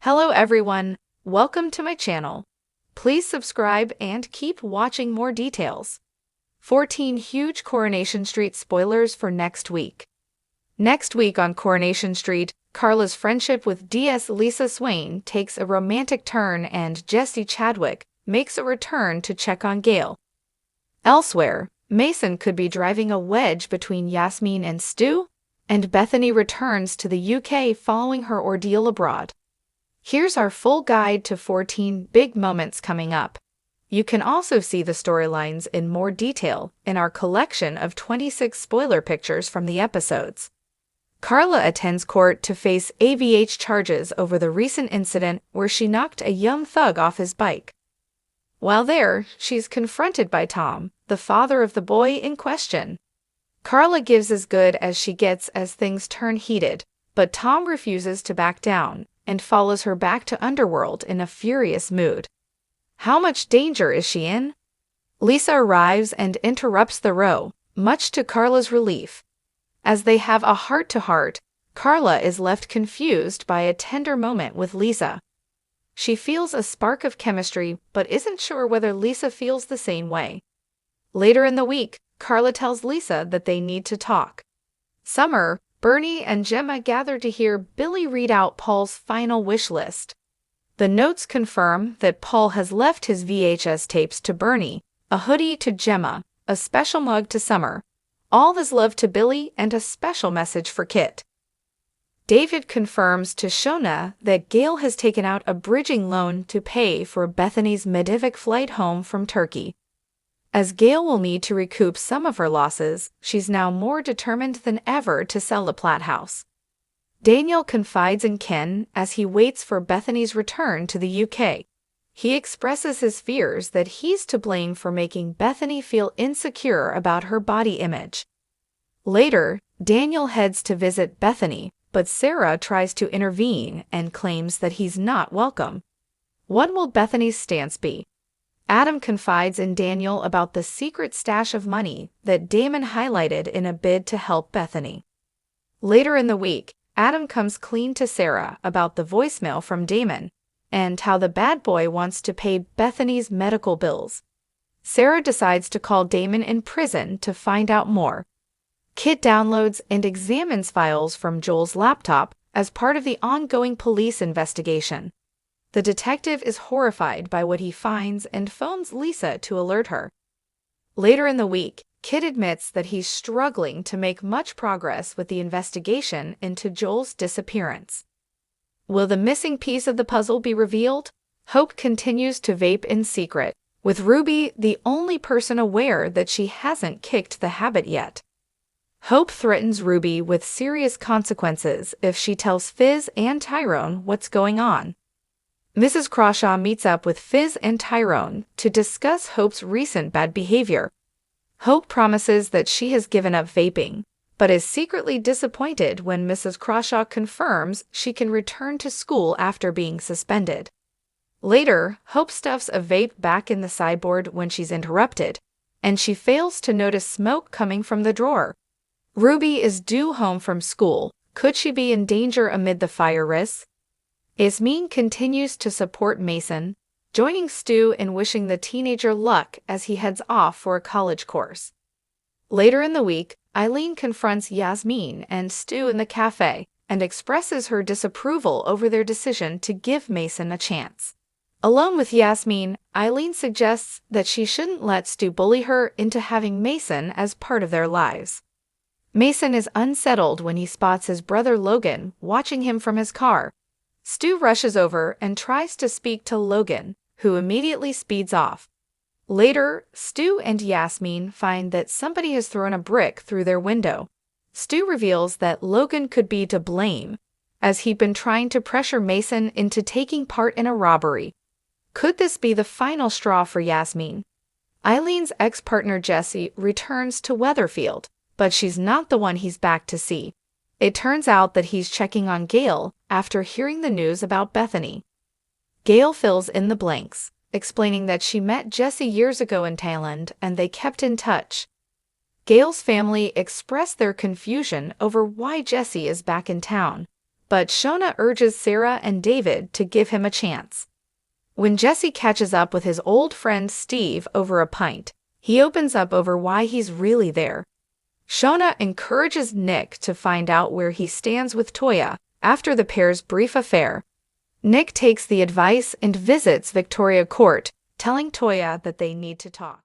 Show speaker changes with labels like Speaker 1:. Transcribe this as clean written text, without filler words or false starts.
Speaker 1: Hello everyone, welcome to my channel. Please subscribe and keep watching more details. 14 huge Coronation Street spoilers for next week. Next week on Coronation Street, Carla's friendship with DS Lisa Swain takes a romantic turn and Jesse Chadwick makes a return to check on Gail. Elsewhere, Mason could be driving a wedge between Yasmin and Stu, and Bethany returns to the UK following her ordeal abroad. Here's our full guide to 14 big moments coming up. You can also see the storylines in more detail in our collection of 26 spoiler pictures from the episodes. Carla attends court to face AVH charges over the recent incident where she knocked a young thug off his bike. While there, she's confronted by Tom, the father of the boy in question. Carla gives as good as she gets as things turn heated, but Tom refuses to back down and follows her back to Underworld in a furious mood. How much danger is she in? Lisa arrives and interrupts the row, much to Carla's relief. As they have a heart-to-heart, Carla is left confused by a tender moment with Lisa. She feels a spark of chemistry but isn't sure whether Lisa feels the same way. Later in the week, Carla tells Lisa that they need to talk. Summer, Bernie and Gemma gather to hear Billy read out Paul's final wish list. The notes confirm that Paul has left his VHS tapes to Bernie, a hoodie to Gemma, a special mug to Summer, all his love to Billy, and a special message for Kit. David confirms to Shona that Gail has taken out a bridging loan to pay for Bethany's Medivac flight home from Turkey. As Gail will need to recoup some of her losses, she's now more determined than ever to sell the Platt house. Daniel confides in Ken as he waits for Bethany's return to the UK. He expresses his fears that he's to blame for making Bethany feel insecure about her body image. Later, Daniel heads to visit Bethany, but Sarah tries to intervene and claims that he's not welcome. What will Bethany's stance be? Adam confides in Daniel about the secret stash of money that Damon highlighted in a bid to help Bethany. Later in the week, Adam comes clean to Sarah about the voicemail from Damon and how the bad boy wants to pay Bethany's medical bills. Sarah decides to call Damon in prison to find out more. Kit downloads and examines files from Joel's laptop as part of the ongoing police investigation. The detective is horrified by what he finds and phones Lisa to alert her. Later in the week, Kit admits that he's struggling to make much progress with the investigation into Joel's disappearance. Will the missing piece of the puzzle be revealed? Hope continues to vape in secret, with Ruby the only person aware that she hasn't kicked the habit yet. Hope threatens Ruby with serious consequences if she tells Fizz and Tyrone what's going on. Mrs. Crawshaw meets up with Fizz and Tyrone to discuss Hope's recent bad behavior. Hope promises that she has given up vaping, but is secretly disappointed when Mrs. Crawshaw confirms she can return to school after being suspended. Later, Hope stuffs a vape back in the sideboard when she's interrupted, and she fails to notice smoke coming from the drawer. Ruby is due home from school. Could she be in danger amid the fire risks? Yasmin continues to support Mason, joining Stu in wishing the teenager luck as he heads off for a college course. Later in the week, Eileen confronts Yasmin and Stu in the cafe and expresses her disapproval over their decision to give Mason a chance. Alone with Yasmin, Eileen suggests that she shouldn't let Stu bully her into having Mason as part of their lives. Mason is unsettled when he spots his brother Logan watching him from his car. Stu rushes over and tries to speak to Logan, who immediately speeds off. Later, Stu and Yasmin find that somebody has thrown a brick through their window. Stu reveals that Logan could be to blame, as he'd been trying to pressure Mason into taking part in a robbery. Could this be the final straw for Yasmin? Eileen's ex-partner Jessie returns to Weatherfield, but she's not the one he's back to see. It turns out that he's checking on Gail after hearing the news about Bethany. Gail fills in the blanks, explaining that she met Jesse years ago in Thailand and they kept in touch. Gail's family expressed their confusion over why Jesse is back in town, but Shona urges Sarah and David to give him a chance. When Jesse catches up with his old friend Steve over a pint, he opens up over why he's really there. Shona encourages Nick to find out where he stands with Toya after the pair's brief affair. Nick takes the advice and visits Victoria Court, telling Toya that they need to talk.